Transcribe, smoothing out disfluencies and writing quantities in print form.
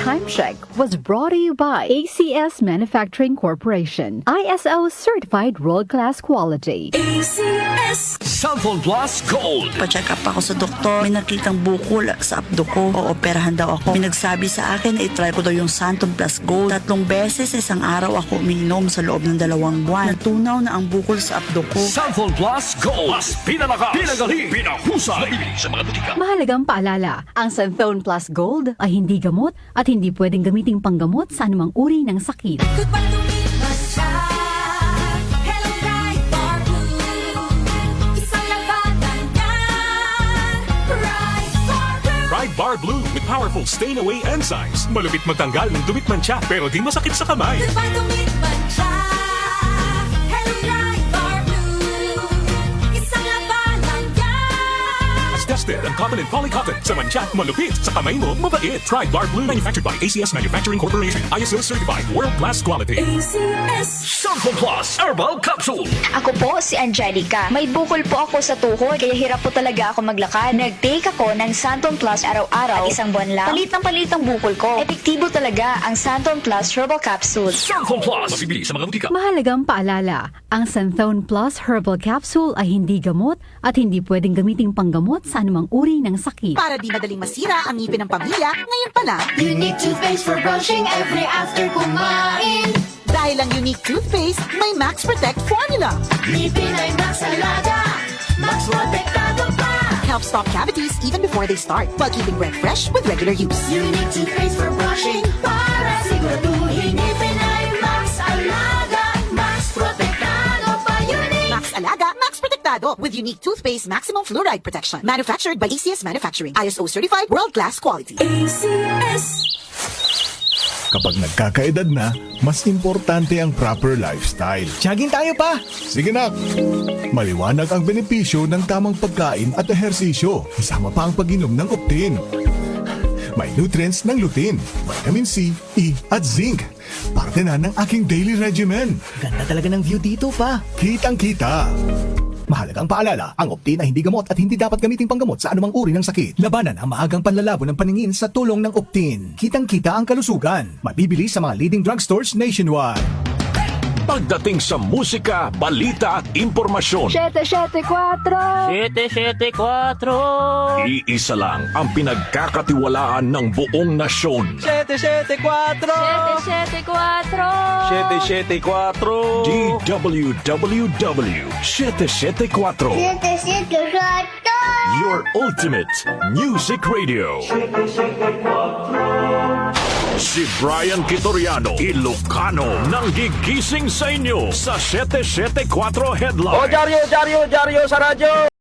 Time Check was brought to you by ACS Manufacturing Corporation. ISO certified world-class quality. ACS Cellphone Plus Gold. Pa-check up ako sa doktor. May nakitang bukol sa abdo ko. Ooperahan daw ako. May nagsabi sa akin na itry ko daw yung Santon Plus Gold. 3 beses isang araw ako umiinom sa loob ng 2 buwan. Natunaw na ang bukol sa abdo ko. Cellphone Plus Gold. Mas pinalakas, pinagaling, pinahusay. Mabibili sa mga butika. Mahalagang paalala, ang Santhone Plus Gold ay hindi gamot at hindi pwedeng gamiting panggamot sa anumang uri ng sakit. Goodbye to me, Masya. Hello, Right Bar Blue. Isang labanan yan. Right Bar Blue. Right Bar Blue with powerful stain-away enzymes. Malupit magtanggal ng dumit mancha pero di masakit sa kamay. Goodbye to me, Masya. Hello, Right Bar Blue. Isang labanan yan. As tested ang cotton and polycotton. Sa mancha, malupit. Sa kamay mo, mabait. Right Bar Blue manufactured by ACS Manufacturing Corporation. ISO certified world-class quality. ACS. Cellphone Plus Herbal Capsule. Ako po si Angelica. May bukol po ako sa tuhod, kaya hirap po talaga ako maglakad. Nag-take ako ng Santon Plus araw-araw. At 1 buwan lang, palit ng bukol ko. Epektibo talaga ang Santon Plus Herbal Capsule. Cellphone Plus. Mabibili sa mga butika. Mahalagang paalala, ang Santhone Plus Herbal Capsule ay hindi gamot at hindi pwedeng gamiting panggamot sa anumang uri ng sakit. Para di madaling masira ang ngipin ng pamilya, ngayon pa lang, Unique toothpaste for brushing every after kumain. dahil ang unique toothpaste, may Max Protect formula. Ngipin ay Max Alaga. Max Protektado pa. Helps stop cavities even before they start, while keeping breath fresh with regular use. Unique toothpaste for brushing para siguraduhin ngipin ay Max Alaga. Max Protektado pa. Unique. Max Alaga, Max Protectado with unique toothpaste maximum fluoride protection. Manufactured by ACS Manufacturing. ISO certified world-class quality. ACS. Kapag nagkakaedad na, mas importante ang proper lifestyle. Jogging tayo pa! Sige na! Maliwanag ang benepisyo ng tamang pagkain at ehersisyo. Kasama pa ang pag-inom ng Optin. May nutrients ng lutein, vitamin C, E at zinc. Parte na ng aking daily regimen. Ganda talaga ng view dito pa. Kitang-kita. Mahalagang paalala, ang Optin ay hindi gamot at hindi dapat gamiting panggamot sa anumang uri ng sakit. Labanan ang maagang panlalabo ng paningin sa tulong ng Optin. Kitang-kita ang kalusugan. Mabibili sa mga leading drugstores nationwide. Pagdating sa musika, balita at impormasyon, 774 iisa lang ang pinagkakatiwalaan ng buong nasyon. 774 DWWW 774. Your ultimate music radio. Si Brian Kitoriano, Ilocano, nang gigising sa inyo sa 774 Headline. Jaryo sa radyo!